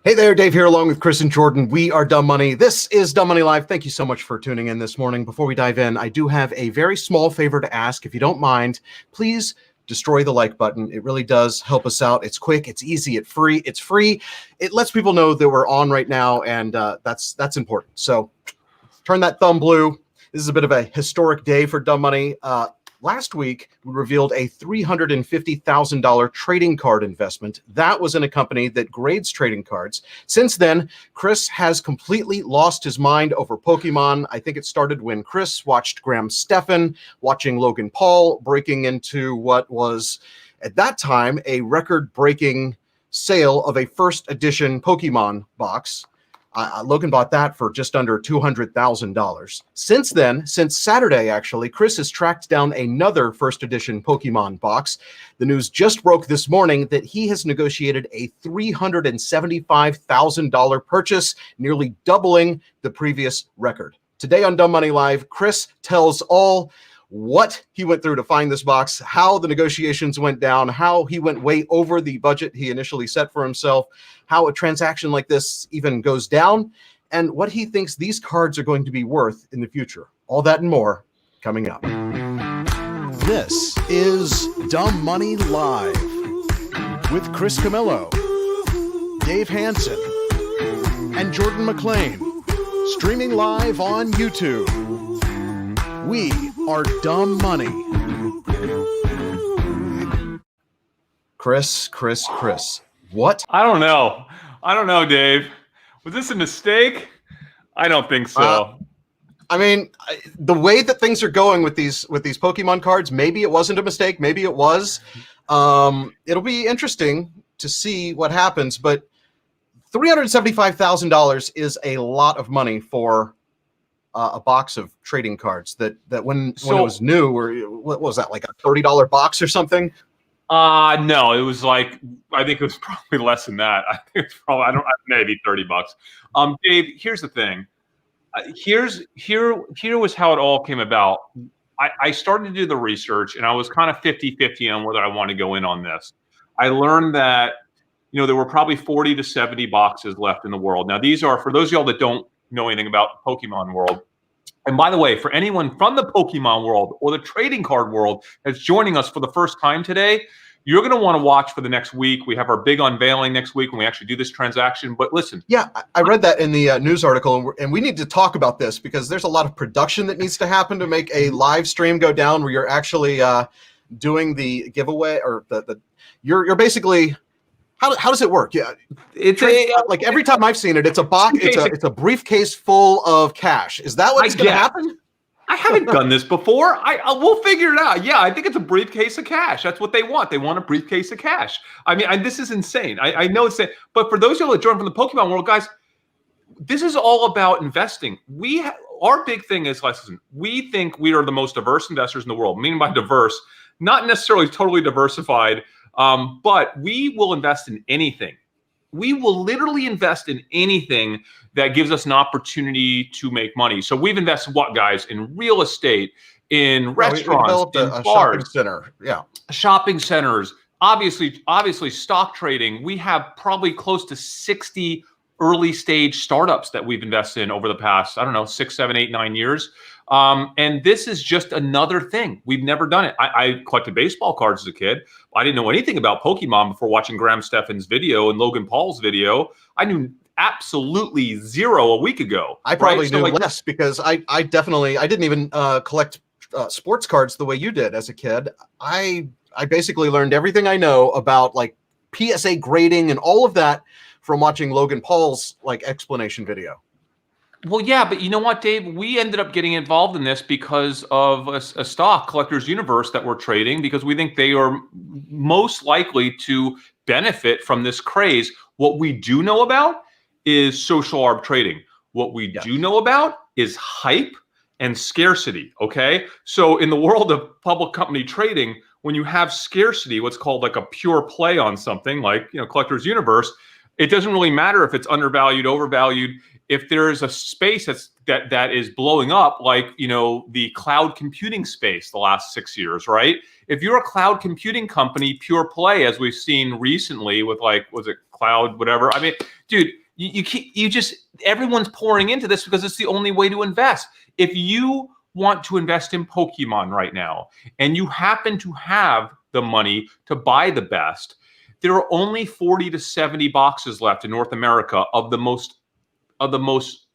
Hey there, Dave here along with Chris and Jordan. We are Dumb Money. This is Dumb Money Live. Thank you so much for tuning in this morning. Before we dive in, I do have a very small favor to ask. If you don't mind, please destroy the like button. It really does help us out. It's quick, it's easy, it's free. It lets people know that we're on right now, and that's important. So turn that thumb blue. This is a bit of a historic day for Dumb Money. Last week, we revealed a $350,000 trading card investment. That was in a company that grades trading cards. Since then, Chris has completely lost his mind over Pokemon. I think it started when Chris watched Graham Stephan, watching Logan Paul, breaking into what was, at that time, a record-breaking sale of a first edition Pokemon box. Logan bought that for just under $200,000. Since then, since Saturday, actually, Chris has tracked down another first edition Pokemon box. The news just broke this morning that he has negotiated a $375,000 purchase, nearly doubling the previous record. Today on Dumb Money Live, Chris tells all what he went through to find this box, how the negotiations went down, how he went way over the budget he initially set for himself, how a transaction like this even goes down, and what he thinks these cards are going to be worth in the future. All that and more coming up. This is Dumb Money Live with Chris Camillo, Dave Hansen, and Jordan McLean, streaming live on YouTube. We are Dumb Money. Chris. What? I don't know, Dave. Was this a mistake? I don't think so. I mean, the way that things are going with these Pokemon cards, maybe it wasn't a mistake. Maybe it was. It'll be interesting to see what happens. But $375,000 is a lot of money for a box of trading cards that when it was new, or what was that, like a $30 box or something? No, it was like, I think it was probably less than that. I think it's probably, maybe $30. Dave, here's the thing. Here was how it all came about. I started to do the research, and I was kind of 50-50 on whether I want to go in on this. I learned that, there were probably 40 to 70 boxes left in the world. Now, these are, for those of y'all that don't know anything about the Pokemon world. And by the way, for anyone from the Pokemon world or the trading card world that's joining us for the first time today, you're going to want to watch for the next week. We have our big unveiling next week when we actually do this transaction. But listen. Yeah, I read that in the news article, and we need to talk about this because there's a lot of production that needs to happen to make a live stream go down where you're actually doing the giveaway, or you're basically... How does it work? Yeah, it's like every time I've seen it, it's a box. It's a briefcase full of cash. Is that what's going to happen? I haven't done this before. We'll figure it out. Yeah, I think it's a briefcase of cash. That's what they want. They want a briefcase of cash. I mean, this is insane. I know it's insane. But for those of you that join from the Pokemon world, guys, this is all about investing. Our big thing is, listen, we think we are the most diverse investors in the world. Meaning by diverse, not necessarily totally diversified. But we will invest in anything. We will literally invest in anything that gives us an opportunity to make money. So we've invested, what, guys, in real estate, in restaurants, in bars, shopping center, shopping centers. Obviously, stock trading. We have probably close to 60 early stage startups that we've invested in over the past, 6, 7, 8, 9 years. And this is just another thing. We've never done it. I collected baseball cards as a kid. I didn't know anything about Pokemon before watching Graham Stephan's video and Logan Paul's video. I knew absolutely zero a week ago. I probably knew less because I didn't even collect sports cards the way you did as a kid. I basically learned everything I know about like PSA grading and all of that from watching Logan Paul's explanation video. Well, yeah, but you know what, Dave? We ended up getting involved in this because of a stock collector's universe that we're trading, because we think they are most likely to benefit from this craze. What we do know about is social arb trading. What we do know about is hype and scarcity, okay? So in the world of public company trading, when you have scarcity, what's called like a pure play on something like, collector's universe, it doesn't really matter if it's undervalued, overvalued. If there's a space that is blowing up, like, the cloud computing space the last 6 years, right? If you're a cloud computing company, pure play, as we've seen recently with was it cloud, whatever. I mean, dude, everyone's pouring into this because it's the only way to invest. If you want to invest in Pokemon right now and you happen to have the money to buy the best, there are only 40 to 70 boxes left in North America of the most wanted,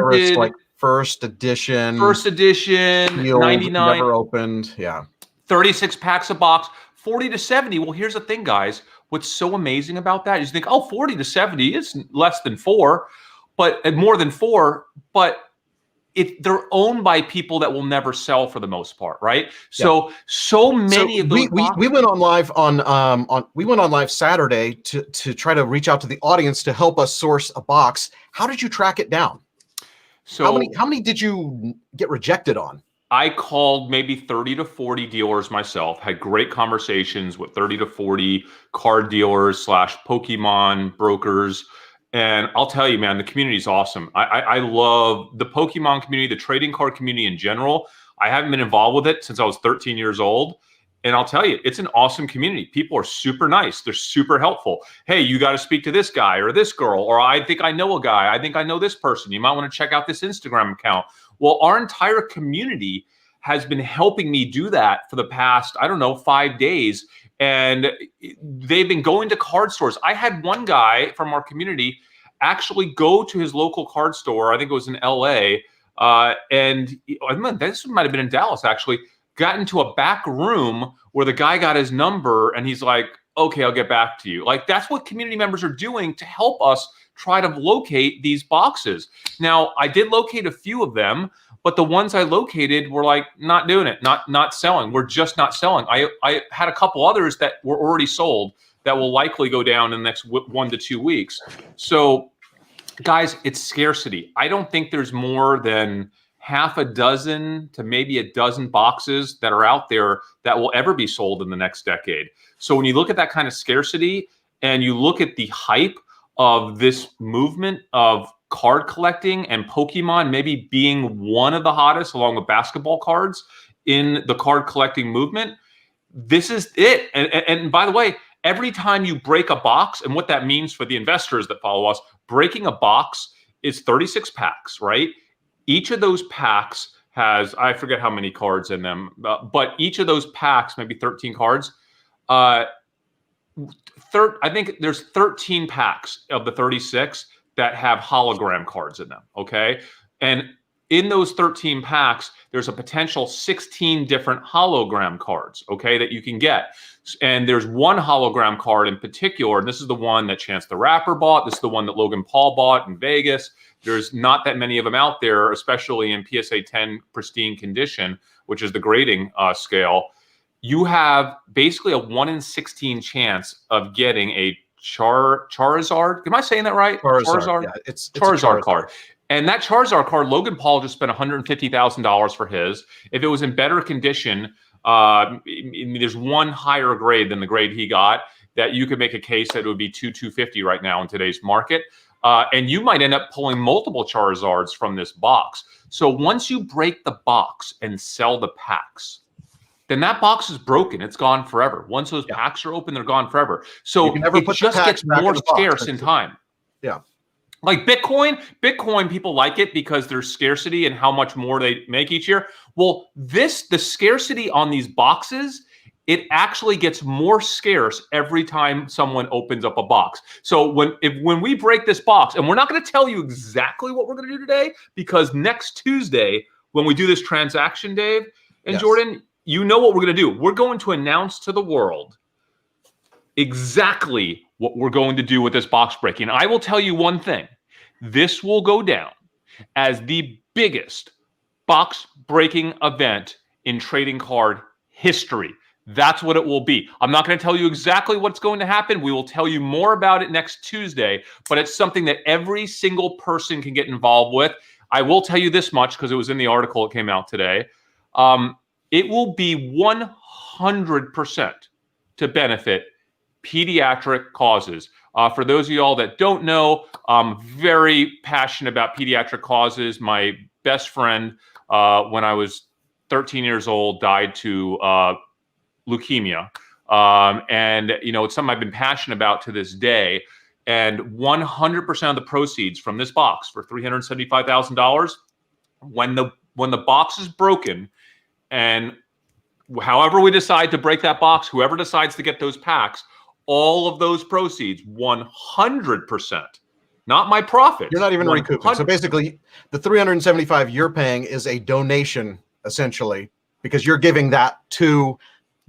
rarest, like first edition, 99, never opened. Yeah. 36 packs a box, 40 to 70. Well, here's the thing, guys. What's so amazing about that is you think, oh, 40 to 70 is less than 4, but more than 4, but they're owned by people that will never sell for the most part, right? So many of those we went on live we went on live Saturday to try to reach out to the audience to help us source a box. How did you track it down? So how many did you get rejected on? I called maybe 30 to 40 dealers myself, had great conversations with 30 to 40 card dealers / Pokemon brokers. And I'll tell you, man, the community is awesome. I love the Pokemon community, the trading card community in general. I haven't been involved with it since I was 13 years old. And I'll tell you, it's an awesome community. People are super nice. They're super helpful. Hey, you got to speak to this guy or this girl, or I think I know a guy. I think I know this person. You might want to check out this Instagram account. Well, our entire community has been helping me do that for the past, 5 days. And they've been going to card stores. I had one guy from our community actually go to his local card store. I think it was in LA. And this might have been in Dallas, actually. Got into a back room where the guy got his number and he's like, okay, I'll get back to you. Like, that's what community members are doing to help us try to locate these boxes. Now, I did locate a few of them, but the ones I located were like not doing it, not selling. We're just not selling. I had a couple others that were already sold that will likely go down in the next 1 to 2 weeks. So, guys, it's scarcity. I don't think there's more than half a dozen to maybe a dozen boxes that are out there that will ever be sold in the next decade. So when you look at that kind of scarcity and you look at the hype of this movement of card collecting and Pokemon maybe being one of the hottest along with basketball cards in the card collecting movement, this is it. And by the way, every time you break a box, and what that means for the investors that follow us, breaking a box is 36 packs, right? Each of those packs has, I forget how many cards in them, but each of those packs, maybe 13 cards. I think there's 13 packs of the 36 that have hologram cards in them, okay? And in those 13 packs, there's a potential 16 different hologram cards, okay, that you can get. And there's one hologram card in particular, and this is the one that Chance the Rapper bought. This is the one that Logan Paul bought in Vegas. There's not that many of them out there, especially in PSA 10 pristine condition, which is the grading scale. You have basically a 1 in 16 chance of getting a Charizard. Am I saying that right? Charizard. Yeah, it's Charizard card. And that Charizard card, Logan Paul just spent $150,000 for his. If it was in better condition, there's one higher grade than the grade he got that you could make a case that it would be $250 right now in today's market. And you might end up pulling multiple Charizards from this box. So once you break the box and sell the packs, then that box is broken. It's gone forever. Once those packs are open, they're gone forever. So it just gets more scarce in time. Yeah. Like Bitcoin, people like it because there's scarcity and how much more they make each year. Well, the scarcity on these boxes, it actually gets more scarce every time someone opens up a box. So when we break this box, and we're not going to tell you exactly what we're going to do today, because next Tuesday, when we do this transaction, Dave and Jordan, you know what we're going to do. We're going to announce to the world exactly what we're going to do with this box breaking. I will tell you one thing. This will go down as the biggest box breaking event in trading card history. That's what it will be. I'm not going to tell you exactly what's going to happen. We will tell you more about it next Tuesday, but it's something that every single person can get involved with. I will tell you this much because it was in the article that came out today. It will be 100% to benefit pediatric causes. For those of y'all that don't know, I'm very passionate about pediatric causes. My best friend, when I was 13 years old, died to leukemia. And it's something I've been passionate about to this day. And 100% of the proceeds from this box for $375,000, when the box is broken, and however we decide to break that box, whoever decides to get those packs, all of those proceeds, 100%, not my profits. You're not even recouping. So basically, the $375 you're paying is a donation, essentially, because you're giving that to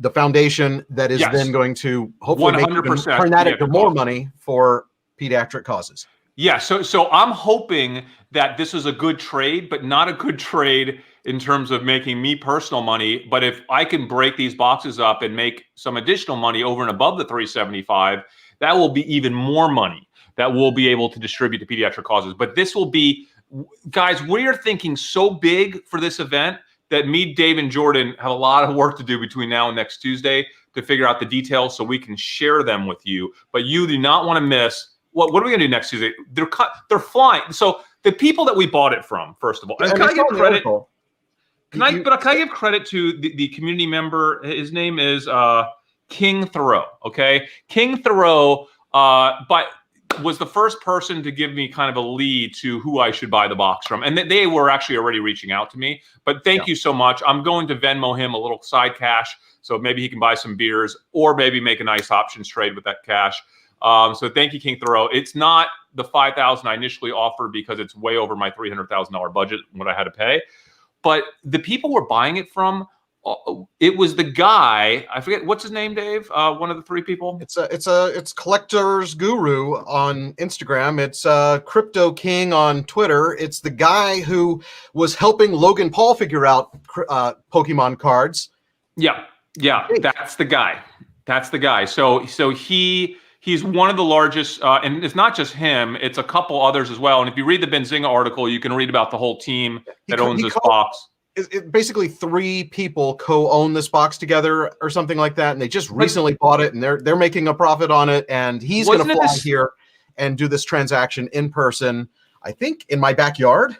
the foundation that is then going to hopefully turn that into more money for pediatric causes. Yeah, so I'm hoping that this is a good trade, but not a good trade in terms of making me personal money. But if I can break these boxes up and make some additional money over and above the 375, that will be even more money that we'll be able to distribute to pediatric causes. But this will be, guys, we are thinking so big for this event that me, Dave, and Jordan have a lot of work to do between now and next Tuesday to figure out the details so we can share them with you. But you do not want to miss. What are we going to do next Tuesday? They're flying. So the people that we bought it from, first of all, and can I give credit? Can I give credit to the community member? His name is King Thoreau. Okay, King Thoreau, but was the first person to give me kind of a lead to who I should buy the box from, and they were actually already reaching out to me. But thank you so much. I'm going to Venmo him a little side cash, so maybe he can buy some beers or maybe make a nice options trade with that cash. So thank you, King Thoreau. It's not the $5,000 I initially offered because it's way over my $300,000 budget, what I had to pay. But the people we're buying it from, it was the guy, I forget, what's his name, Dave? One of the three people? It's Collector's Guru on Instagram. It's Crypto King on Twitter. It's the guy who was helping Logan Paul figure out Pokemon cards. Yeah, that's the guy. That's the guy. So he's one of the largest, and it's not just him, it's a couple others as well. And if you read the Benzinga article, you can read about the whole team that owns this box. Basically 3 people co-own this box together or something like that, and they just recently bought it, and they're making a profit on it, and he's going to fly here and do this transaction in person, I think in my backyard.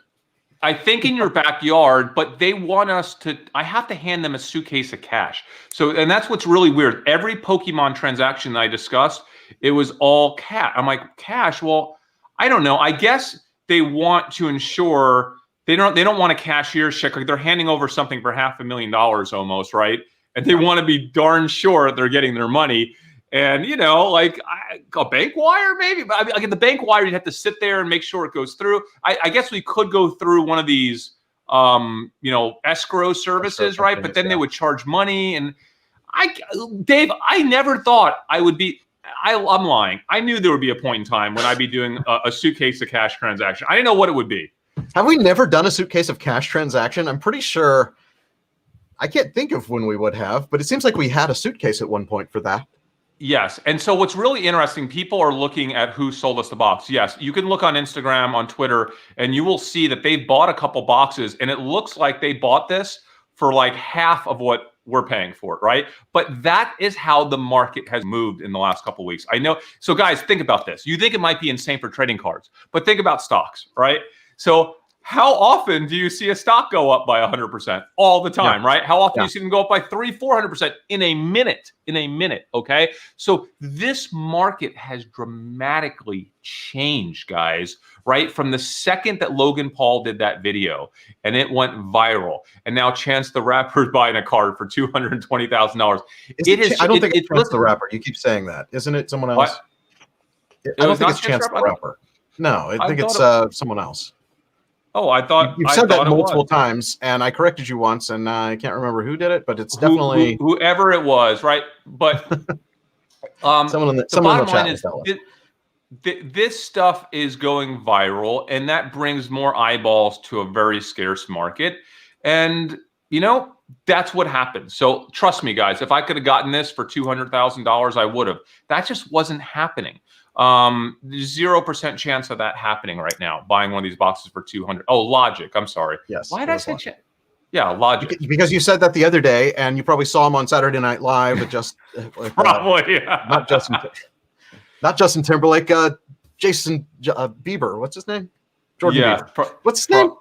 I think in your backyard, but they want us to, I have to hand them a suitcase of cash. So, and that's what's really weird. Every Pokemon transaction that I discussed, it was all cash. I'm like, cash? Well, I don't know. I guess they want to ensure they don't want a cashier's check. Like they're handing over something for $500,000 almost, right? And they want to be darn sure they're getting their money. And, like a bank wire, maybe. But I mean, like in the bank wire, you'd have to sit there and make sure it goes through. I guess we could go through one of these, escrow services, right? But then they would charge money. And Dave, I never thought I would be. I'm lying. I knew there would be a point in time when I'd be doing a suitcase of cash transaction. I didn't know what it would be. Have we never done a suitcase of cash transaction? I'm pretty sure. I can't think of when we would have, but it seems like we had a suitcase at one point for that. Yes. And so what's really interesting, people are looking at who sold us the box. Yes, you can look on Instagram, on Twitter, and you will see that they bought a couple boxes, and it looks like they bought this for like half of what we're paying for it, right? But that is how the market has moved in the last couple of weeks. I know. So guys, think about this. You think it might be insane for trading cards, but think about stocks, right? So how often do you see a stock go up by 100%? All the time, right? How often do you see them go up by 300-400% in a minute? Okay? So this market has dramatically changed, guys, right? From the second that Logan Paul did that video and it went viral, and now Chance the Rapper is buying a card for $220,000. I don't think it's Chance the Rapper. You keep saying that. Isn't it someone else? I don't think it's Chance the Rapper. No, I think it's someone else. Oh, I thought you've said that multiple times, and I corrected you once, and I can't remember who did it, but it's definitely whoever it was, right? But someone in the chat is this stuff is going viral, and that brings more eyeballs to a very scarce market, and that's what happened. So trust me, guys, if I could have gotten this for $200,000, I would have. That just wasn't happening. 0% chance of that happening right now, buying one of these boxes for 200. Oh, Logic. I'm sorry. Yes. Why did I say Yeah, Logic. Because you said that the other day, and you probably saw him on Saturday Night Live with probably, yeah. not Justin Timberlake, Jason Bieber. What's his name? Jordan Bieber. What's his name?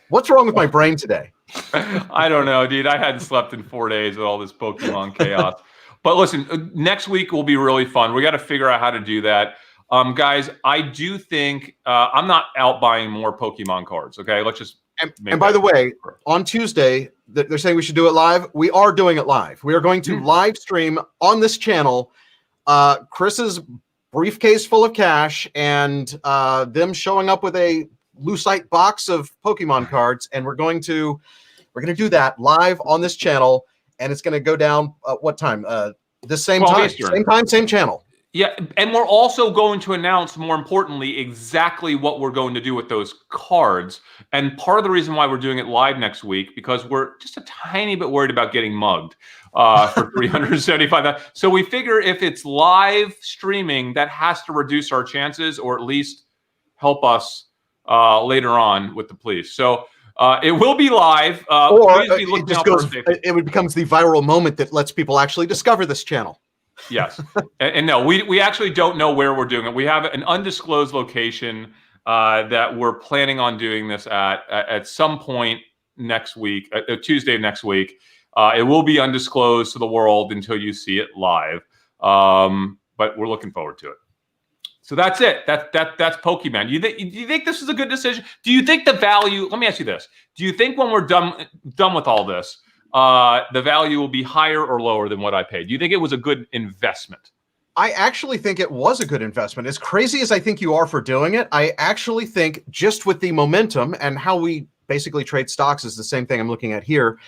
What's wrong with my brain today? I don't know, dude. I hadn't slept in 4 days with all this Pokemon chaos. But listen, next week will be really fun. We got to figure out how to do that. Guys, I do think I'm not out buying more Pokemon cards. Okay, let's just. And by the way, on Tuesday, they're saying we should do it live. We are doing it live. We are going to live stream on this channel Chris's briefcase full of cash and them showing up with a lucite box of Pokemon cards, and we're going to do that live on this channel, and it's going to go down what time? This same time, same channel. Yeah, and we're also going to announce, more importantly, exactly what we're going to do with those cards. And part of the reason why we're doing it live next week, because we're just a tiny bit worried about getting mugged for 375. So we figure if it's live streaming, that has to reduce our chances, or at least help us later on with the police. So it will be live. Or it becomes the viral moment that lets people actually discover this channel. Yes. And no, we actually don't know where we're doing it. We have an undisclosed location that we're planning on doing this at some point next week, Tuesday of next week. It will be undisclosed to the world until you see it live. But we're looking forward to it. So that's it. That's Pokemon. Do you think this is a good decision? Do you think the value, let me ask you this. Do you think when we're done with all this, the value will be higher or lower than what I paid? Do you think it was a good investment? I actually think it was a good investment. As crazy as I think you are for doing it, I actually think just with the momentum and how we basically trade stocks is the same thing I'm looking at here.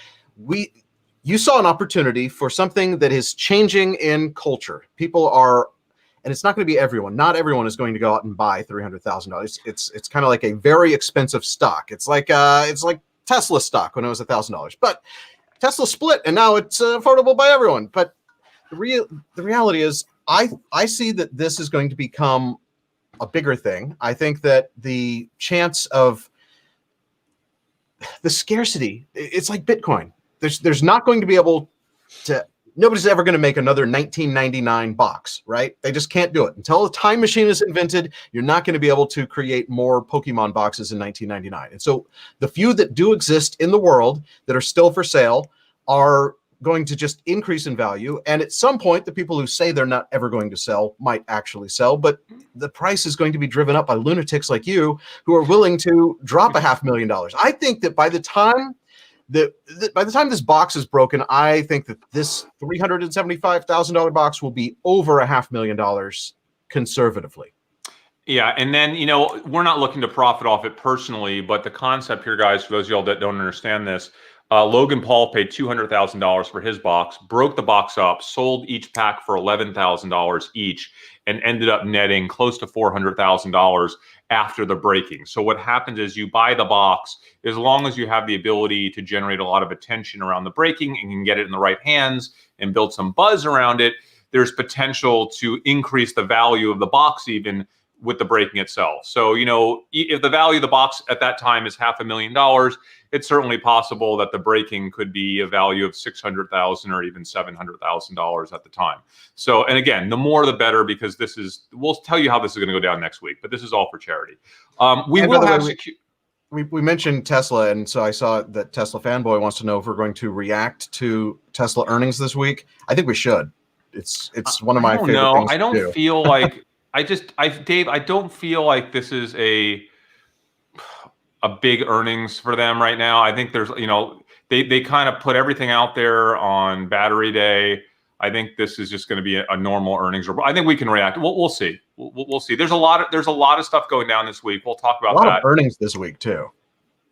You saw an opportunity for something that is changing in culture. People are, and it's not going to be everyone. Not everyone is going to go out and buy $300,000. It's kind of like a very expensive stock. It's like Tesla stock when it was $1,000, but Tesla split and now it's affordable by everyone. But the reality is I see that this is going to become a bigger thing. I think that the chance of the scarcity, it's like Bitcoin. There's not going to be able to, nobody's ever going to make another 1999 box, right? They just can't do it. Until a time machine is invented, you're not going to be able to create more Pokemon boxes in 1999. And so the few that do exist in the world that are still for sale are going to just increase in value. And at some point, the people who say they're not ever going to sell might actually sell, but the price is going to be driven up by lunatics like you who are willing to drop $500,000. I think that by the time this box is broken, I think that this $375,000 box will be over $500,000 conservatively. Yeah, and then, we're not looking to profit off it personally, but the concept here, guys, for those of y'all that don't understand this, Logan Paul paid $200,000 for his box, broke the box up, sold each pack for $11,000 each, and ended up netting close to $400,000 after the breaking. So what happens is you buy the box, as long as you have the ability to generate a lot of attention around the breaking and can get it in the right hands and build some buzz around it, there's potential to increase the value of the box even with the breaking itself. So, if the value of the box at that time is $500,000, it's certainly possible that the breaking could be a value of $600,000 or even $700,000 at the time. So, and again, the more the better, because we'll tell you how this is going to go down next week, but this is all for charity. We mentioned Tesla, and so I saw that Tesla Fanboy wants to know if we're going to react to Tesla earnings this week. I think we should. It's one of my favorite things I don't to do. feel like Dave, I don't feel like this is a big earnings for them right now. I think there's, they kind of put everything out there on Battery Day. I think this is just going to be a normal earnings report. I think we can react. We'll see. We'll see. There's a lot of stuff going down this week. We'll talk about that. A lot of earnings this week too.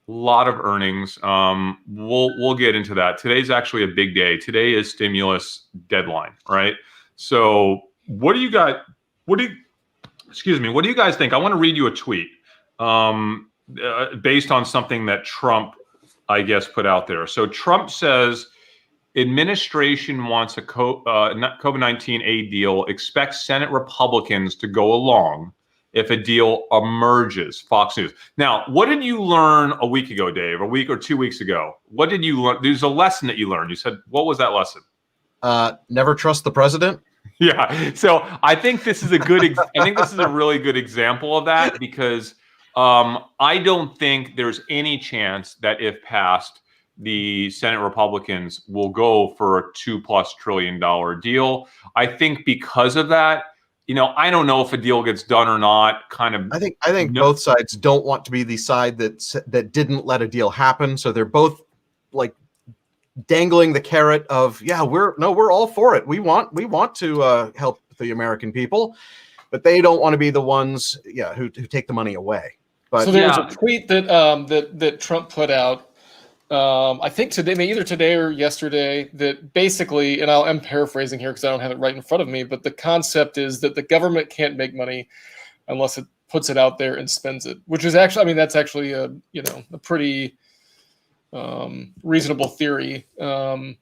A lot of earnings. We'll get into that. Today's actually a big day. Today is stimulus deadline, right? So what do you guys think? I want to read you a tweet based on something that Trump, I guess, put out there. So Trump says, administration wants a COVID-19 aid deal, expects Senate Republicans to go along if a deal emerges. Fox News. Now, what did you learn a week ago, Dave, a week or 2 weeks ago? What did you learn? There's a lesson that you learned. You said, what was that lesson? Never trust the president. Yeah. So I think this is a really good example of that, because I don't think there's any chance that if passed, the Senate Republicans will go for a $2+ trillion deal. I think because of that, I don't know if a deal gets done or not. I think both sides don't want to be the side that didn't let a deal happen. So they're both like dangling the carrot of, yeah, we're all for it. We want to help the American people, but they don't want to be the ones, who take the money away. But so there was a tweet that that Trump put out, I think today, either today or yesterday, that basically, and I'm paraphrasing here because I don't have it right in front of me, but the concept is that the government can't make money unless it puts it out there and spends it, which is actually, that's actually a pretty reasonable theory. But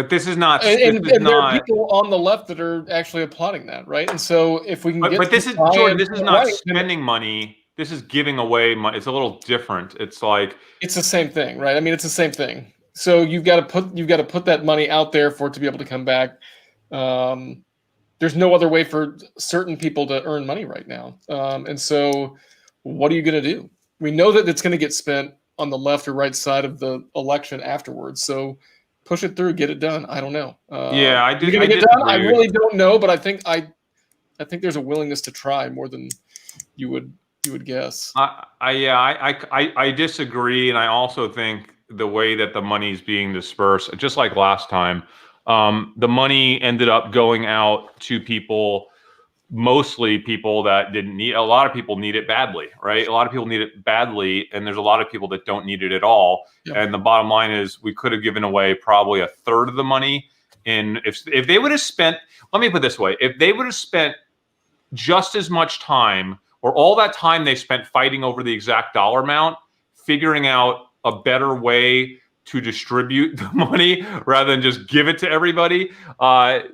this is not. And there are people on the left that are actually applauding that, right? And so if we can get, but this is Jordan. This is not spending money. This is giving away money. It's a little different. It's like it's the same thing, right? It's the same thing. So you've got to put that money out there for it to be able to come back. There's no other way for certain people to earn money right now. And so what are you going to do? We know that it's going to get spent on the left or right side of the election afterwards. So push it through, get it done. I don't know. I do. Going to get done? I really don't know, but I think there's a willingness to try more than you would guess. I disagree, and I also think the way that the money's being dispersed, just like last time, the money ended up going out to people, mostly people that didn't need. A lot of people need it badly, right? A lot of people need it badly, and there's a lot of people that don't need it at all. Yep. And the bottom line is, we could have given away probably a third of the money. And if they would have spent, let me put it this way, if they would have spent just as much time, or all that time they spent fighting over the exact dollar amount, figuring out a better way to distribute the money rather than just give it to everybody,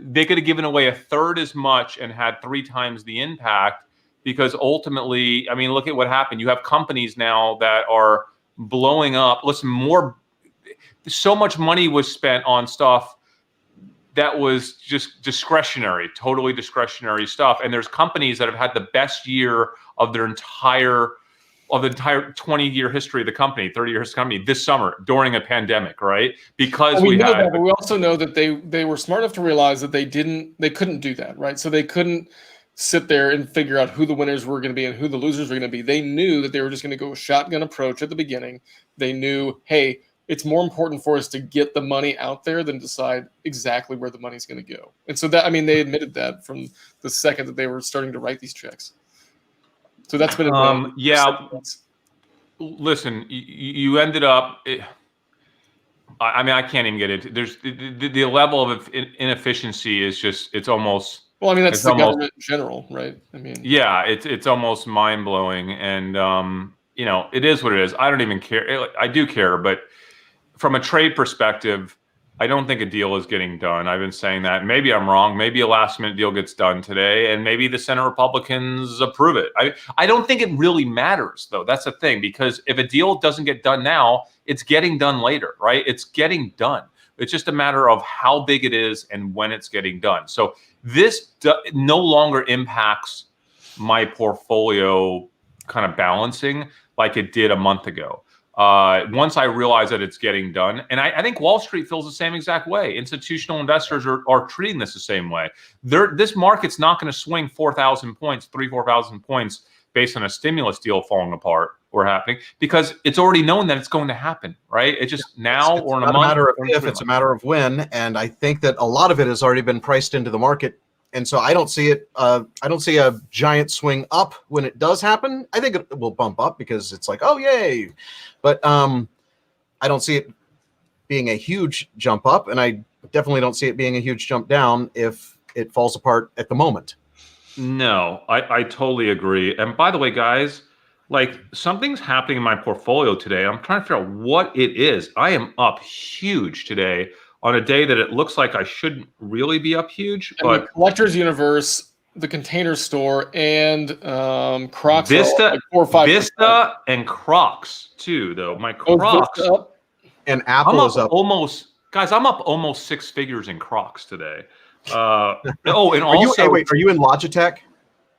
they could have given away a third as much and had 3 times the impact. Because ultimately, look at what happened. You have companies now that are blowing up. Listen, so much money was spent on stuff that was just discretionary, totally discretionary stuff. And there's companies that have had the best year of their entire 20-year history of the company, 30 years company this summer during a pandemic, right? Because we know that, but we also know that they were smart enough to realize that they couldn't do that, right? So they couldn't sit there and figure out who the winners were going to be and who the losers were going to be. They knew that they were just going to go a shotgun approach at the beginning. They knew, hey, it's more important for us to get the money out there than decide exactly where the money's going to go. And so that, they admitted that from the second that they were starting to write these checks. So that's been listen, you ended up. I can't even get into. There's the level of inefficiency is just. It's almost. Well, that's the government in general, right? Yeah, it's almost mind blowing, and it is what it is. I don't even care. I do care, but from a trade perspective, I don't think a deal is getting done. I've been saying that. Maybe I'm wrong. Maybe a last-minute deal gets done today, and maybe the Senate Republicans approve it. I don't think it really matters, though. That's the thing, because if a deal doesn't get done now, it's getting done later, right? It's getting done. It's just a matter of how big it is and when it's getting done. So this no longer impacts my portfolio kind of balancing like it did a month ago. Once I realize that it's getting done, and I think Wall Street feels the same exact way. Institutional investors are treating this the same way. This market's not going to swing 4,000 points, 4,000 points based on a stimulus deal falling apart or happening, because it's already known that it's going to happen, right? It's just now or in a month. It's not a matter of if, it's a matter of when. And I think that a lot of it has already been priced into the market. And so I don't see it. I don't see a giant swing up when it does happen. I think it will bump up because it's like, oh, yay. But I don't see it being a huge jump up. And I definitely don't see it being a huge jump down if it falls apart at the moment. No, I totally agree. And by the way, guys, like, something's happening in my portfolio today. I'm trying to figure out what it is. I am up huge today on a day that it looks like I shouldn't really be up huge. But the Collector's Universe, the Container Store, and Crocs. Vista, like Vista and Crocs too, though. My Crocs and Apple is up almost. Guys, I'm up almost 6 figures in Crocs today. And are you in Logitech?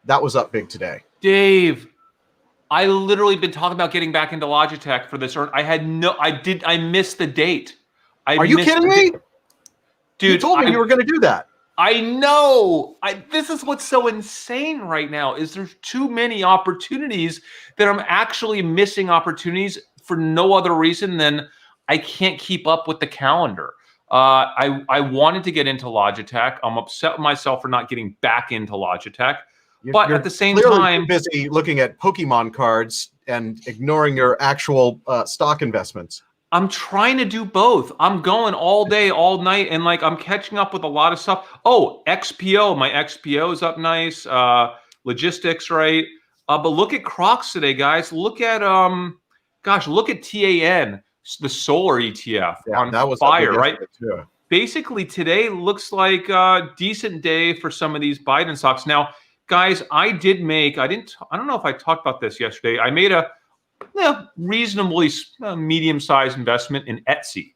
That was up big today. Dave, I literally been talking about getting back into Logitech for this. I missed the date. Are you kidding me? Dude, you told me you were going to do that. I know. This is what's so insane right now is there's too many opportunities that I'm actually missing opportunities for no other reason than I can't keep up with the calendar. I wanted to get into Logitech. I'm upset with myself for not getting back into Logitech. But You're at the same clearly time, busy looking at Pokemon cards and ignoring your actual stock investments. I'm trying to do both. I'm going all day, all night, and like I'm catching up with a lot of stuff. Oh, XPO, my XPO is up nice. Logistics, right? But look at Crocs today, guys. Look at look at TAN, the solar ETF on that was fire, right? Too. Basically, today looks like a decent day for some of these Biden stocks. Now, guys, I don't know if I talked about this yesterday. I made a reasonably medium-sized investment in Etsy,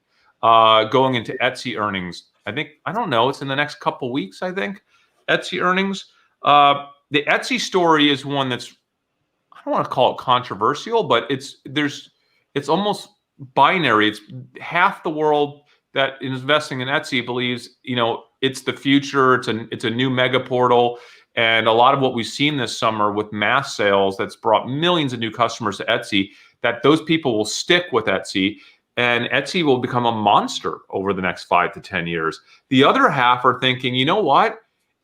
going into Etsy earnings. I don't know, it's in the next couple weeks, I think, Etsy earnings. The Etsy story is one that's, I don't want to call it controversial, but it's almost binary. It's half the world that is investing in Etsy believes, it's the future. It's a new mega portal. And a lot of what we've seen this summer with mass sales that's brought millions of new customers to Etsy, that those people will stick with Etsy and Etsy will become a monster over the next 5 to 10 years. The other half are thinking, you know what?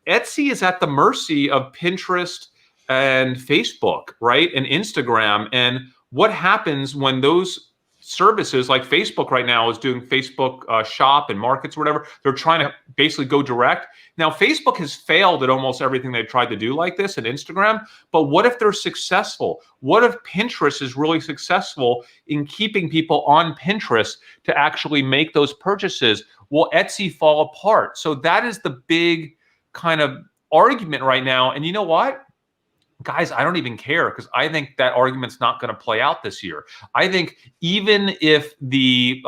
Etsy is at the mercy of Pinterest and Facebook, right? And Instagram. And what happens when those services like Facebook right now is doing Facebook shop and markets or whatever, they're trying to basically go direct. Now, Facebook has failed at almost everything they've tried to do like this, and Instagram. But what if they're successful? What if Pinterest is really successful in keeping people on Pinterest to actually make those purchases? Will Etsy fall apart? So that is the big kind of argument right now. And you know what? Guys, I don't even care because I think that argument's not going to play out this year. I think even if the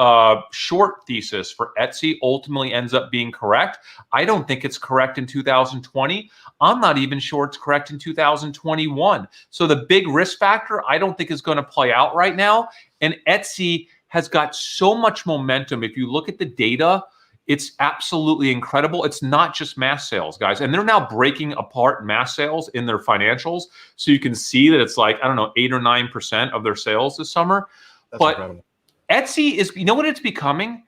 short thesis for Etsy ultimately ends up being correct, I don't think it's correct in 2020. I'm not even sure it's correct in 2021. So the big risk factor, I don't think is going to play out right now. And Etsy has got so much momentum. If you look at the data, it's absolutely incredible. It's not just mass sales, guys. And they're now breaking apart mass sales in their financials. So you can see that it's like, 8 or 9% of their sales this summer. That's but incredible. Etsy is, you know what it's becoming?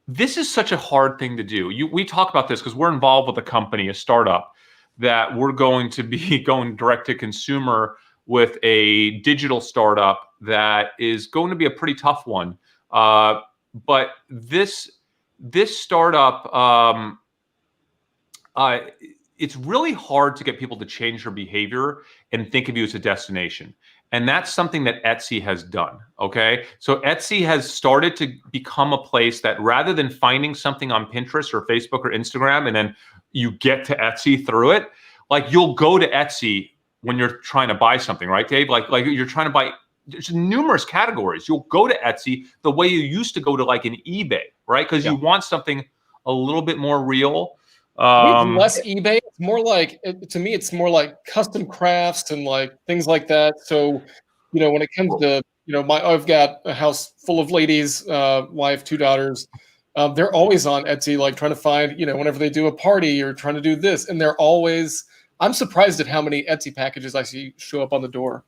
This is such a hard thing to do. We talk about this because we're involved with a company, a startup, that we're going to be going direct to consumer with a digital startup that is going to be a pretty tough one. But this startup, it's really hard to get people to change their behavior and think of you as a destination. And that's something that Etsy has done, okay? So Etsy has started to become a place that rather than finding something on Pinterest or Facebook or Instagram and then you get to Etsy through it, like you'll go to Etsy when you're trying to buy something, right, Dave? Like you're trying to buy, there's numerous categories. You'll go to Etsy the way you used to go to like an eBay, right? Because you want something a little bit more real. It's less eBay. It's more like, to me, it's more like custom crafts and like things like that. So, when it comes to, I've got a house full of ladies, wife, 2 daughters. They're always on Etsy, like trying to find, whenever they do a party or trying to do this. And I'm surprised at how many Etsy packages I see show up on the door.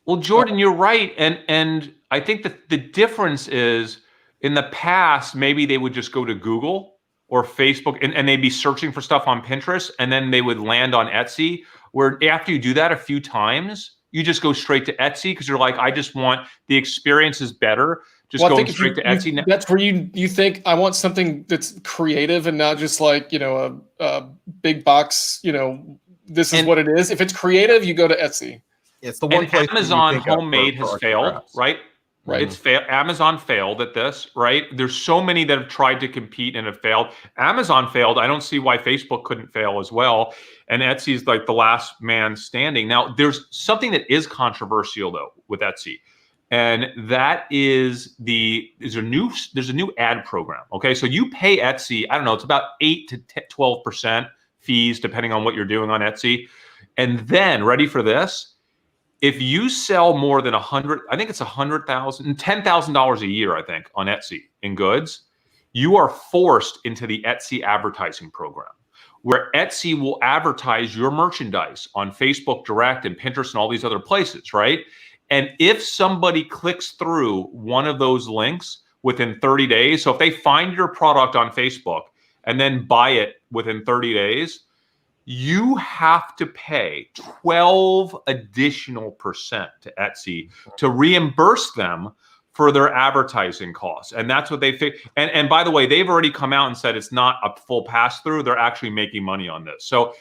Well, Jordan, you're right. And I think that the difference is in the past, maybe they would just go to Google or Facebook and they'd be searching for stuff on Pinterest and then they would land on Etsy, where after you do that a few times, you just go straight to Etsy because you're like, I just want the experience is better. Just going straight to Etsy. That's where you think I want something that's creative and not just like, a big box, this is what it is. If it's creative, you go to Etsy. It's the one place Amazon Homemade has failed, right? Right. It's Amazon failed at this, right? There's so many that have tried to compete and have failed. Amazon failed. I don't see why Facebook couldn't fail as well. And Etsy's like the last man standing. Now, there's something that is controversial though with Etsy, and that is there's a new ad program. Okay, so you pay Etsy. I don't know. It's about 8 to 12% fees depending on what you're doing on Etsy, and then ready for this. if you sell more than I think it's $10,000 a year, I think, on Etsy in goods, you are forced into the Etsy advertising program, where Etsy will advertise your merchandise on Facebook Direct and Pinterest and all these other places, right? And if somebody clicks through one of those links within 30 days, so if they find your product on Facebook and then buy it within 30 days, you have to pay 12 additional percent to Etsy to reimburse them for their advertising costs. And that's what they think. And by the way, they've already come out and said it's not a full pass through. They're actually making money on this. So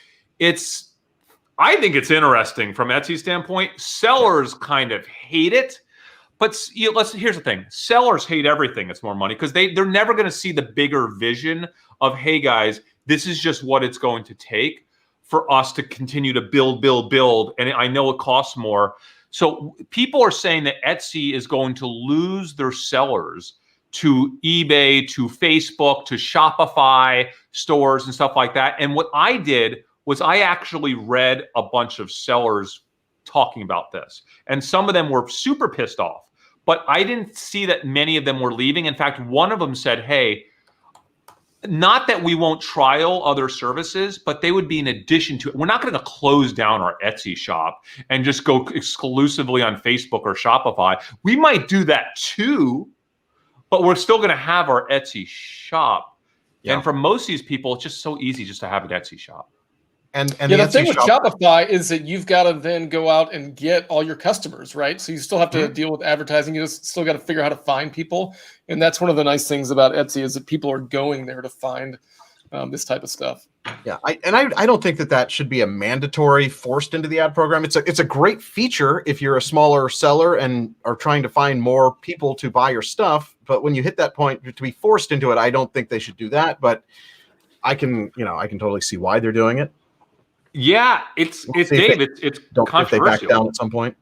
I think it's interesting from Etsy's standpoint. Sellers kind of hate it. But here's the thing. Sellers hate everything that's more money, because they're never going to see the bigger vision of, hey, guys, this is just what it's going to take for us to continue to build. And I know it costs more. So people are saying that Etsy is going to lose their sellers to eBay, to Facebook, to Shopify stores and stuff like that. And what I did was I actually read a bunch of sellers talking about this. And some of them were super pissed off. But I didn't see that many of them were leaving. In fact, one of them said, hey, not that we won't trial other services, but they would be in addition to it. We're not going to close down our Etsy shop and just go exclusively on Facebook or Shopify. We might do that too, but we're still going to have our Etsy shop. Yeah. And for most of these people, it's just so easy just to have an Etsy shop. And the thing with Shopify is that you've got to then go out and get all your customers, right? So you still have to deal with advertising. You just still got to figure out how to find people. And that's one of the nice things about Etsy is that people are going there to find this type of stuff. Yeah, I don't think that should be a mandatory forced into the ad program. It's a great feature if you're a smaller seller and are trying to find more people to buy your stuff. But when you hit that point to be forced into it, I don't think they should do that. But I can totally see why they're doing it. Yeah, it's Dave. It's controversial. If they back down at some point,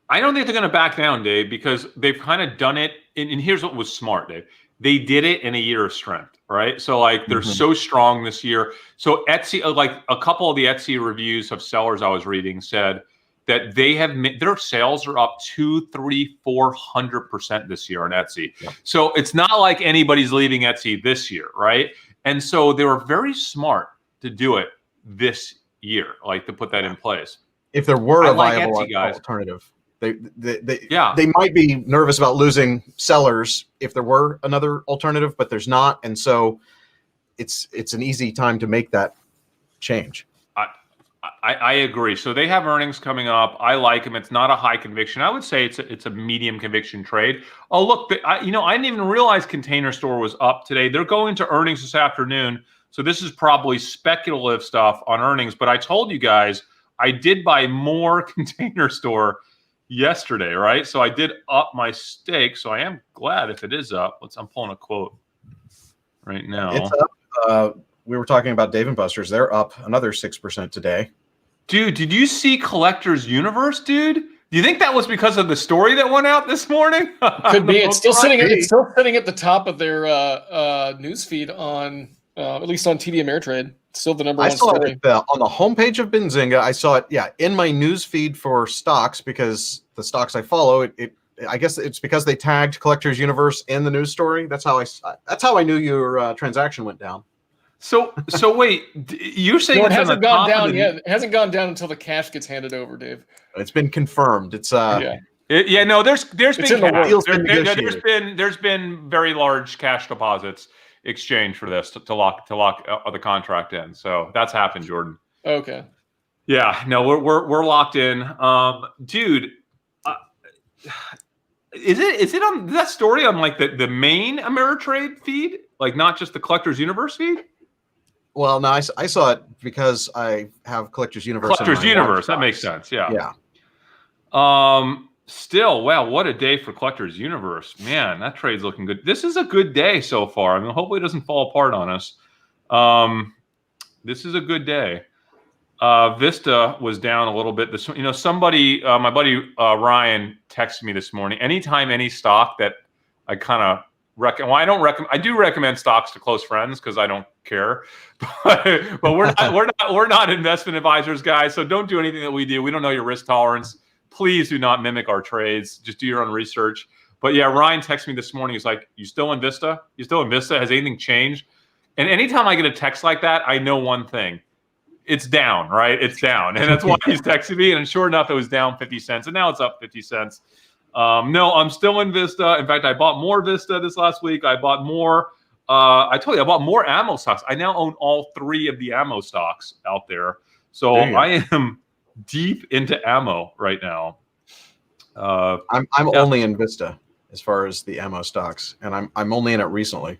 I don't think they're going to back down, Dave, because they've kind of done it. And here's what was smart, Dave. They did it in a year of strength, right? So like they're so strong this year. So Etsy, like a couple of the Etsy reviews of sellers I was reading said that they have their sales are up 200-400% this year on Etsy. Yeah. So it's not like anybody's leaving Etsy this year, right? And so they were very smart to do it this year, like to put that in place. If there were a viable alternative, they might be nervous about losing sellers if there were another alternative, but there's not, and so it's an easy time to make that change. I agree. So they have earnings coming up. I like them. It's not a high conviction. I would say it's a medium conviction trade. Oh look, I didn't even realize Container Store was up today. They're going to earnings this afternoon. So this is probably speculative stuff on earnings, but I told you guys I did buy more Container Store yesterday, right? So I did up my stake. So I am glad if it is up. I'm pulling a quote right now. It's up. We were talking about Dave & Buster's. They're up another 6% today. Dude, did you see Collector's Universe, dude? Do you think that was because of the story that went out this morning? Could be. It's still sitting at the top of their news feed on. At least on TD Ameritrade, still the number one story. I saw it on the homepage of Benzinga. I saw it, in my news feed for stocks, because the stocks I follow, I guess it's because they tagged Collector's Universe in the news story. That's how I knew your transaction went down. So wait, you're saying it hasn't gone down yet? It hasn't gone down until the cash gets handed over, Dave. It's been confirmed. It's there's been very large cash deposits exchange for this to lock the contract in. So that's happened, Jordan. Okay. Yeah, no, we're locked in. Dude, is it on that story on like the main Ameritrade feed? Like not just the Collector's Universe feed? Well, no, I saw it because I have Collector's Universe. Collector's Universe, that makes sense. Yeah. Yeah. Still, wow, what a day for Collector's Universe. Man, that trade's looking good. This is a good day so far. I mean, hopefully it doesn't fall apart on us. This is a good day. Vista was down a little bit. Somebody, my buddy Ryan texted me this morning. Anytime any stock that I kind of recommend, well, I don't recommend. I do recommend stocks to close friends because I don't care. But we're not investment advisors, guys. So don't do anything that we do. We don't know your risk tolerance. please do not mimic our trades. Just do your own research. But yeah, Ryan texted me this morning. He's like, "You still in Vista? You still in Vista? Has anything changed?" And anytime I get a text like that, I know one thing. It's down, right? It's down. And that's why he's texting me. And sure enough, it was down 50 cents. And now it's up 50 cents. No, I'm still in Vista. In fact, I bought more Vista this last week. I bought more. I told you, I bought more ammo stocks. I now own all 3 of the ammo stocks out there. So I am deep into ammo right now. I'm only in Vista as far as the ammo stocks, and I'm only in it recently.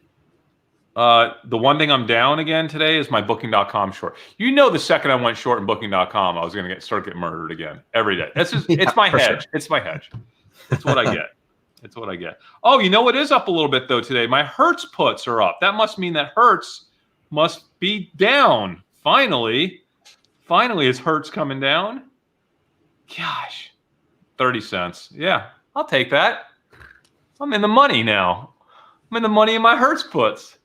The one thing I'm down again today is my Booking.com short. You know, the second I went short in Booking.com, I was going to start getting murdered again every day. This is it's my hedge. Sure. It's my hedge. It's what I get. It's what I get. Oh, you know what is up a little bit though today? My Hertz puts are up. That must mean that Hertz must be down. Finally, is Hertz coming down? Gosh, 30 cents. Yeah, I'll take that. I'm in the money now. I'm in the money in my Hertz puts.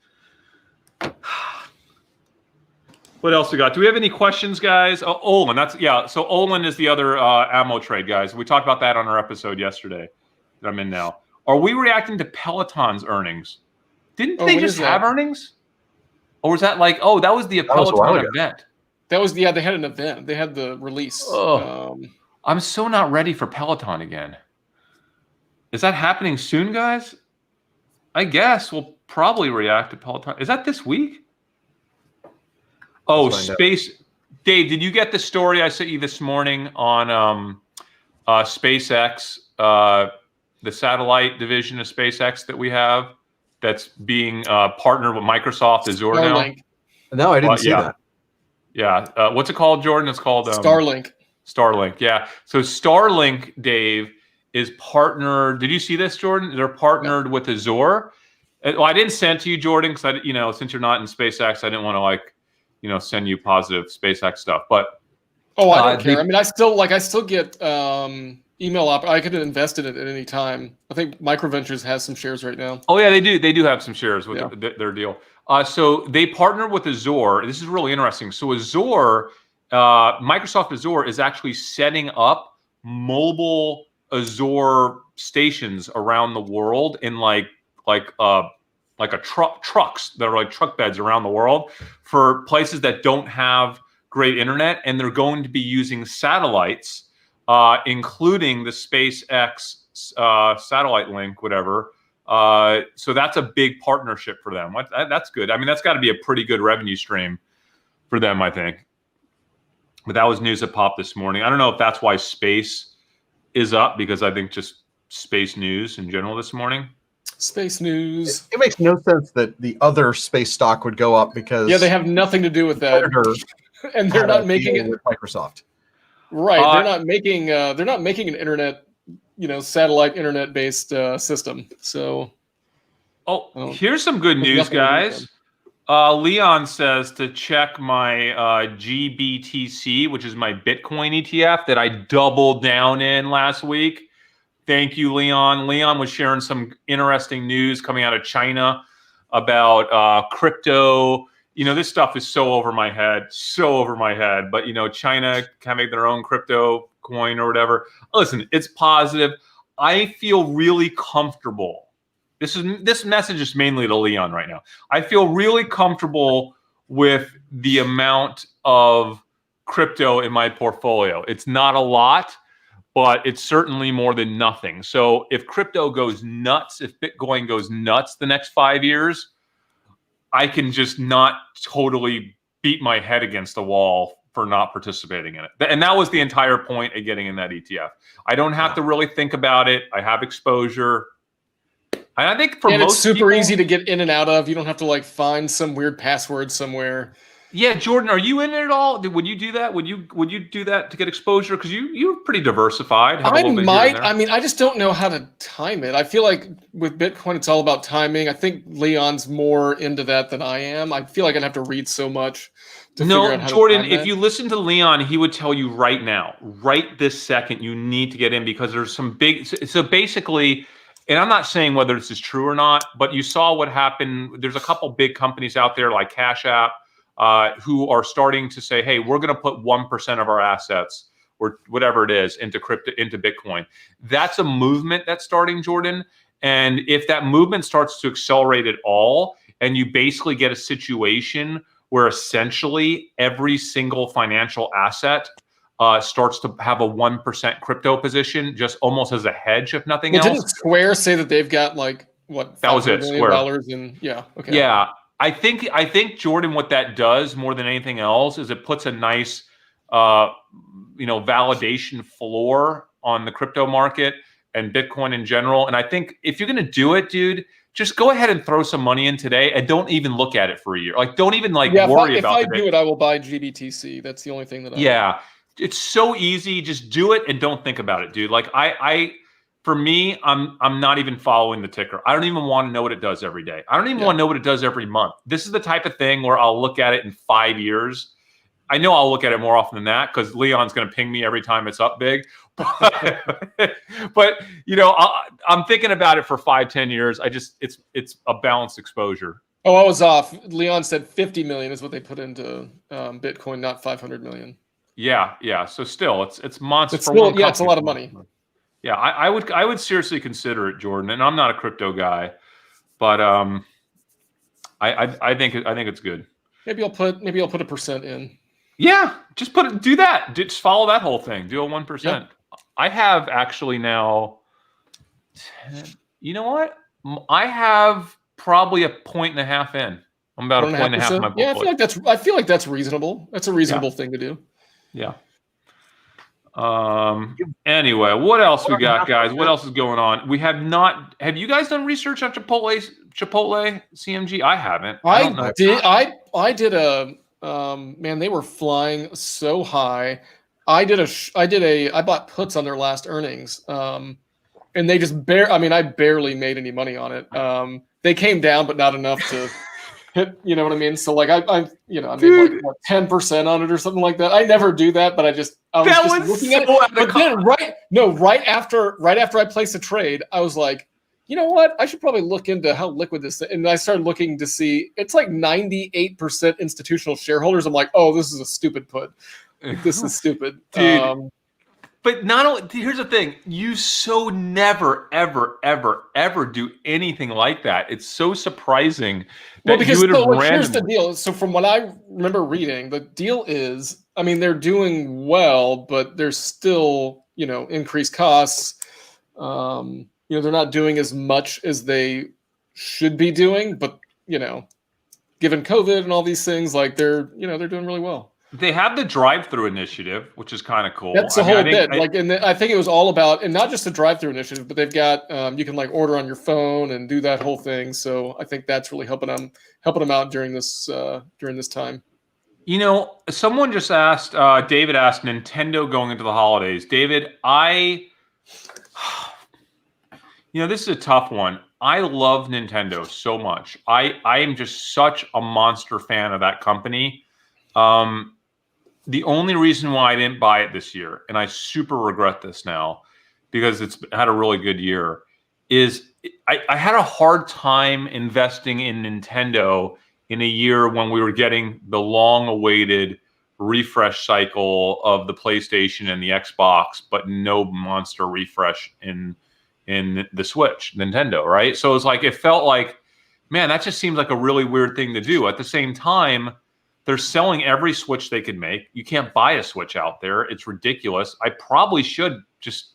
What else we got? Do we have any questions, guys? Oh, Olin. So Olin is the other ammo trade, guys. We talked about that on our episode yesterday that I'm in now. Are we reacting to Peloton's earnings? Didn't they just have earnings? Or was that like, that was the Peloton event? That was, they had an event. They had the release. I'm so not ready for Peloton again. Is that happening soon, guys? I guess we'll probably react to Peloton. Is that this week? Oh, space. Dave, did you get the story I sent you this morning on SpaceX, the satellite division of SpaceX that we have that's being partnered with Microsoft Azure now? No, I didn't see that. Yeah. What's it called, Jordan? It's called Starlink. Starlink, yeah. So Starlink, Dave, is partnered. Did you see this, Jordan? They're partnered with Azure. Well, I didn't send it to you, Jordan, because since you're not in SpaceX, I didn't want to send you positive SpaceX stuff. But I don't care. I mean, I still get email I could invest in it at any time. I think Microventures has some shares right now. Oh yeah, they do. They do have some shares with their deal. So they partner with Azure. This is really interesting. So Azure, Microsoft Azure is actually setting up mobile Azure stations around the world in trucks that are like truck beds around the world for places that don't have great internet, and they're going to be using satellites, including the SpaceX satellite link, whatever. So that's a big partnership for them. That's good. I mean, that's got to be a pretty good revenue stream for them, I think. But that was news that popped this morning. I don't know if that's why space is up, because I think just space news in general this morning. Space news. It makes no sense that the other space stock would go up because they have nothing to do with that, and they're not making it with Microsoft. Right, they're not making an internet, satellite internet based system. So, here's some good news, guys. Leon says to check my GBTC, which is my Bitcoin ETF that I doubled down in last week. Thank you, Leon. Leon was sharing some interesting news coming out of China about crypto. This stuff is so over my head. But, China can make their own crypto coin or whatever. Listen, it's positive. I feel really comfortable. This message is mainly to Leon right now. I feel really comfortable with the amount of crypto in my portfolio. It's not a lot, but it's certainly more than nothing. So if crypto goes nuts, if Bitcoin goes nuts the next 5 years, I can just not totally beat my head against the wall for not participating in it. And that was the entire point of getting in that ETF. I don't have to really think about it. I have exposure. And I think it's super easy to get in and out of. You don't have to find some weird password somewhere. Yeah, Jordan, are you in it at all? Would you do that? Would you do that to get exposure? Because you're pretty diversified. I might. I mean, I just don't know how to time it. I feel like with Bitcoin, it's all about timing. I think Leon's more into that than I am. I feel like I'd have to read so much to figure out how Jordan, to time if you listen to Leon, he would tell you right now, right this second, you need to get in because there's some big. So basically. And I'm not saying whether this is true or not, but you saw what happened. There's a couple big companies out there like Cash App who are starting to say, hey, we're going to put 1% of our assets or whatever it is into crypto, into Bitcoin. That's a movement that's starting, Jordan. And if that movement starts to accelerate at all, and you basically get a situation where essentially every single financial asset starts to have a 1% crypto position, just almost as a hedge, if nothing else. Didn't Square say that they've got like what? That was it. Square. In, yeah. Okay. Yeah. I think Jordan, what that does more than anything else is it puts a nice, validation floor on the crypto market and Bitcoin in general. And I think if you're going to do it, dude, just go ahead and throw some money in today and don't even look at it for a year. Like, don't even worry about it. If I do it, I will buy GBTC. That's the only thing that I do. It's so easy. Just do it and don't think about it, dude. Like for me, I'm not even following the ticker. I don't even want to know what it does every day. I don't even want to know what it does every month. This is the type of thing where I'll look at it in 5 years. I know I'll look at it more often than that because Leon's going to ping me every time it's up big. But I'm thinking about it for 5-10 years. It's a balanced exposure. Oh, I was off. Leon said 50 million is what they put into Bitcoin, not 500 million. Yeah. So still, it's monster. It's still, it's a lot of money. Yeah, I would seriously consider it, Jordan. And I'm not a crypto guy, but I think it's good. Maybe I'll put 1% in. Yeah, just do that. Just follow that whole thing. Do a 1%. Yep. I have actually now. You know what? I have probably 1.5 points in. I'm about 1.5 points in my book. Yeah, I feel like that's reasonable. That's a reasonable thing to do. Yeah. Anyway, what else we got, guys? What else is going on? We have not. Have you guys done research on Chipotle CMG? I haven't. I did a. Man, they were flying so high. I bought puts on their last earnings. And they just I barely made any money on it. They came down, but not enough to hit, you know what I mean? So like I made like 10% on it or something like that. I never do that, but I was looking at it. But then right after I placed a trade, I was like, you know what? I should probably look into how liquid this is. And I started looking to see it's like 98% institutional shareholders. I'm like, oh, this is a stupid put. This is stupid. Dude. But not only, here's the thing, you so never, ever, ever, ever do anything like that. It's so surprising that you would have randomly. Here's the deal. So from what I remember reading, the deal is, they're doing well, but there's still, increased costs. They're not doing as much as they should be doing, but, given COVID and all these things, like they're doing really well. They have the drive-through initiative, which is kind of cool. That's a whole bit. I think it was all about, and not just the drive-through initiative, but they've got you can like order on your phone and do that whole thing. So I think that's really helping them out during this time. Someone just asked. David asked Nintendo going into the holidays. David, this is a tough one. I love Nintendo so much. I am just such a monster fan of that company. The only reason why I didn't buy it this year, and I super regret this now because it's had a really good year, is I had a hard time investing in Nintendo in a year when we were getting the long-awaited refresh cycle of the PlayStation and the Xbox, but no monster refresh in the Switch, Nintendo, right? So it felt like, man, that just seems like a really weird thing to do. At the same time, they're selling every Switch they could make. You can't buy a Switch out there. It's ridiculous. I probably should just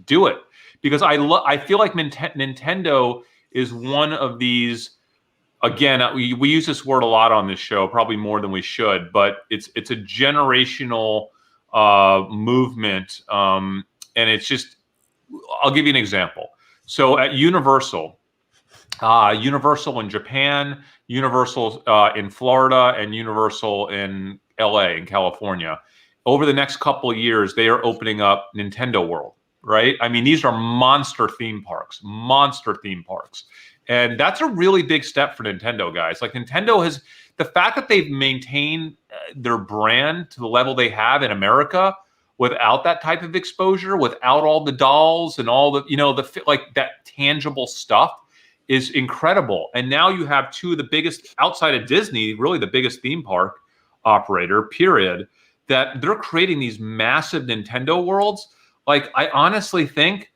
do it because I feel like Nintendo is one of these. Again, we use this word a lot on this show, probably more than we should, but it's a generational movement, and it's just. I'll give you an example. So at Universal in Japan, Universal in Florida, and Universal in LA, in California. Over the next couple of years, they are opening up Nintendo World, right? These are monster theme parks. And that's a really big step for Nintendo, guys. Like Nintendo has, the fact that they've maintained their brand to the level they have in America without that type of exposure, without all the dolls and all the, that tangible stuff, is incredible. And now you have two of the biggest, outside of Disney, really the biggest theme park operator, period, that they're creating these massive Nintendo worlds. Like, I honestly think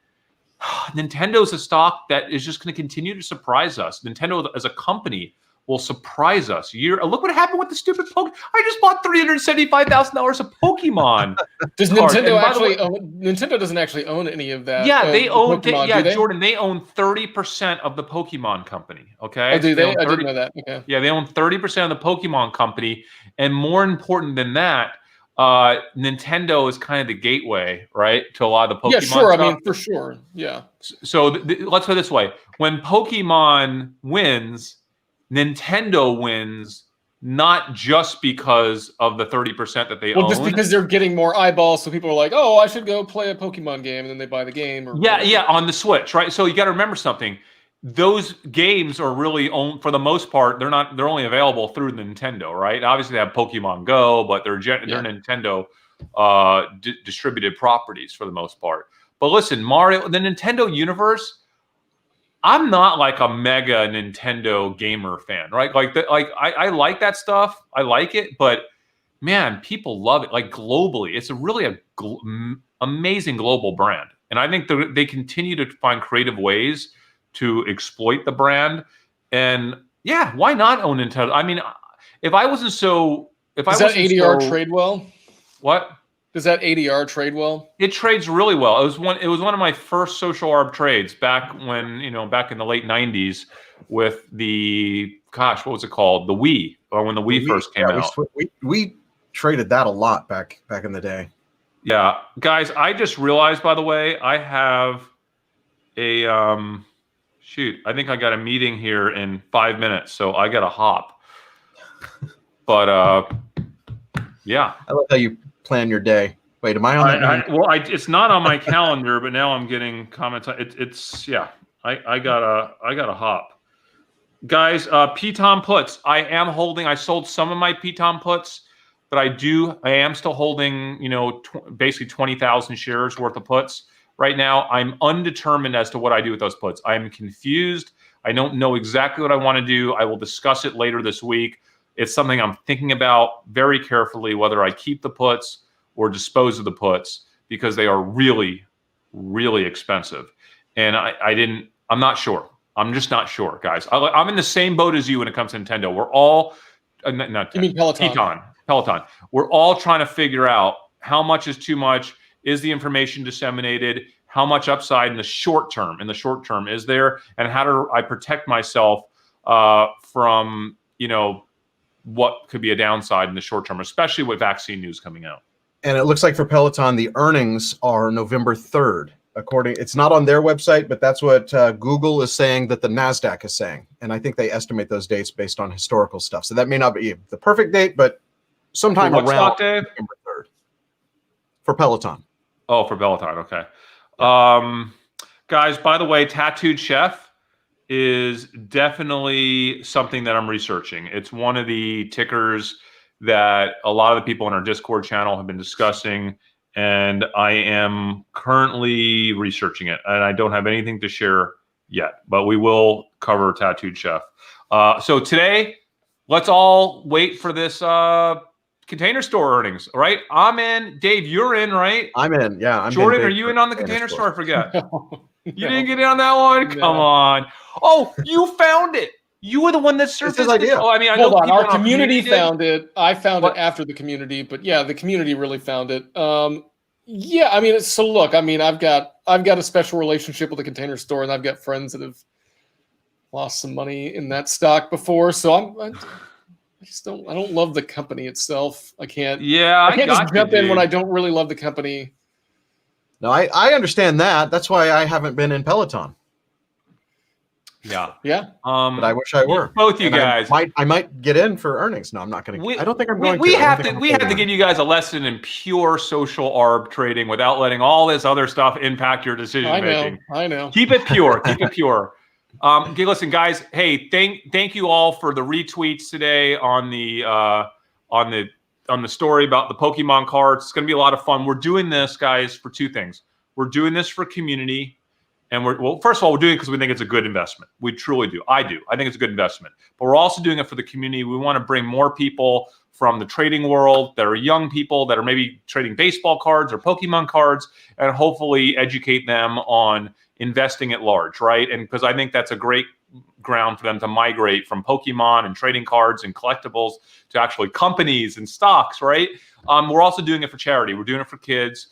Nintendo is a stock that is just going to continue to surprise us. Nintendo as a company will surprise us. Look what happened with the stupid Pokemon. I just bought $375,000 of Pokemon. Does Nintendo actually own? Nintendo doesn't actually own any of that. Yeah, they own. Pokemon, Jordan, they own 30% of the Pokemon company. Okay. Oh, do they? I didn't know that. Okay. Yeah, they own 30% of the Pokemon company, and more important than that, Nintendo is kind of the gateway, right, to a lot of the Pokemon. Yeah, sure. Stuff. I mean, for sure. Yeah. So let's put it this way: when Pokemon wins, Nintendo wins, not just because of the 30% that they own. Well, just because they're getting more eyeballs, so people are like, "Oh, I should go play a Pokemon game," and then they buy the game. Or yeah, on the Switch, right? So you got to remember something. Those games are really owned, for the most part, they're only available through Nintendo, right? Obviously, they have Pokemon Go, but they're Nintendo distributed properties for the most part. But listen, Mario, the Nintendo universe, I'm not like a mega Nintendo gamer fan, right? I like that stuff. I like it, but man, people love it. Like globally, it's amazing global brand. And I think they continue to find creative ways to exploit the brand. And yeah, why not own Nintendo? I mean, if I wasn't so, does that ADR trade well? What? Does that ADR trade well? It trades really well. It was one of my first social arb trades back when, back in the late 90s with what was it called? The Wii, or when the Wii first came out. We traded that a lot back in the day. Yeah, guys, I just realized, by the way, I have a I think I got a meeting here in 5 minutes, so I got to hop. But yeah, I love how you plan your day. Wait, am I on that? It's not on my calendar, but now I'm getting comments. I gotta hop. Guys, Piton puts. I sold some of my Piton puts, but I am still holding, basically 20,000 shares worth of puts. Right now, I'm undetermined as to what I do with those puts. I am confused. I don't know exactly what I want to do. I will discuss it later this week. It's something I'm thinking about very carefully, whether I keep the puts or dispose of the puts, because they are really, really expensive. And I'm not sure. I'm just not sure, guys. I'm in the same boat as you when it comes to Nintendo. We're all, you mean Peloton? Peloton. We're all trying to figure out how much is too much. Is the information disseminated? How much upside in the short term is there? And how do I protect myself from, what could be a downside in the short term, especially with vaccine news coming out? And it looks like for Peloton, the earnings are November 3rd. It's not on their website, but that's what Google is saying that the NASDAQ is saying. And I think they estimate those dates based on historical stuff. So that may not be the perfect date, but sometime around November 3rd. For Peloton. Oh, for Peloton, okay. Guys, by the way, Tattooed Chef is definitely something that I'm researching. It's one of the tickers that a lot of the people in our Discord channel have been discussing, and I am currently researching it, and I don't have anything to share yet, but we will cover Tattooed Chef. So today, let's all wait for this Container Store earnings, right? I'm in. Dave, you're in, right? I'm in. Yeah. I'm Jordan, are you in on the Container Store? I forget. You didn't get in on that one? Come on. Oh, you found it. You were the one that surfaced this idea. Oh, I mean, Hold on. Our community found it. I found it after the community, but yeah, the community really found it. Yeah, I mean, so look, I mean, I've got a special relationship with the Container Store, and I've got friends that have lost some money in that stock before, so I don't love the company itself. I can't just jump in when I don't really love the company. No, I understand that. That's why I haven't been in Peloton. Yeah. Yeah. But I wish I were. Both you guys. I might get in for earnings. No, I'm not going to. I don't think I'm going to. We have to give you guys a lesson in pure social arb trading without letting all this other stuff impact your decision making. I know. Keep it pure. Keep it pure. Okay, listen, guys. Hey, thank you all for the retweets today on the story about the Pokemon cards. It's going to be a lot of fun. We're doing this, guys, for two things. We're doing this for community, And well, first of all, we're doing it because we think it's a good investment. We truly do. I do. I think it's a good investment. But we're also doing it for the community. We want to bring more people from the trading world that are young people that are maybe trading baseball cards or Pokemon cards, and hopefully educate them on investing at large, right? And because I think that's a great ground for them to migrate from Pokemon and trading cards and collectibles to actually companies and stocks, right? We're also doing it for charity. We're doing it for kids.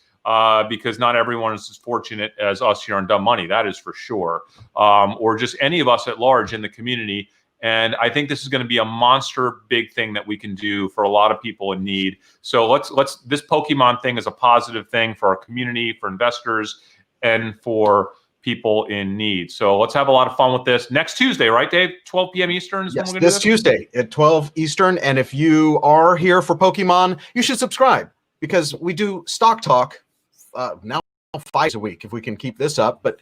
Because not everyone is as fortunate as us here on Dumb Money, that is for sure, or just any of us at large in the community. And I think this is going to be a monster big thing that we can do for a lot of people in need. So let's this Pokemon thing is a positive thing for our community, for investors, and for people in need. So let's have a lot of fun with this next Tuesday, right, Dave? 12 p.m. Eastern is when we're going to do this? Tuesday at 12 Eastern. And if you are here for Pokemon, you should subscribe, because we do stock talk now 5 days a week if we can keep this up. But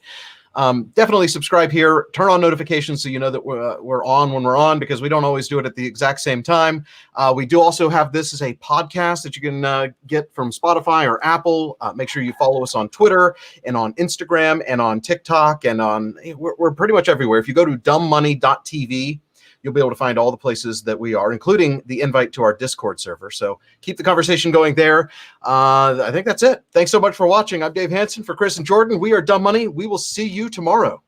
definitely subscribe here. Turn on notifications so you know that we're on when we're on, because we don't always do it at the exact same time. We do also have this as a podcast that you can get from Spotify or Apple. Make sure you follow us on Twitter and on Instagram and on TikTok, and we're pretty much everywhere. If you go to dumbmoney.tv, you'll be able to find all the places that we are, including the invite to our Discord server. So keep the conversation going there. I think that's it. Thanks so much for watching. I'm Dave Hansen for Chris and Jordan. We are Dumb Money. We will see you tomorrow.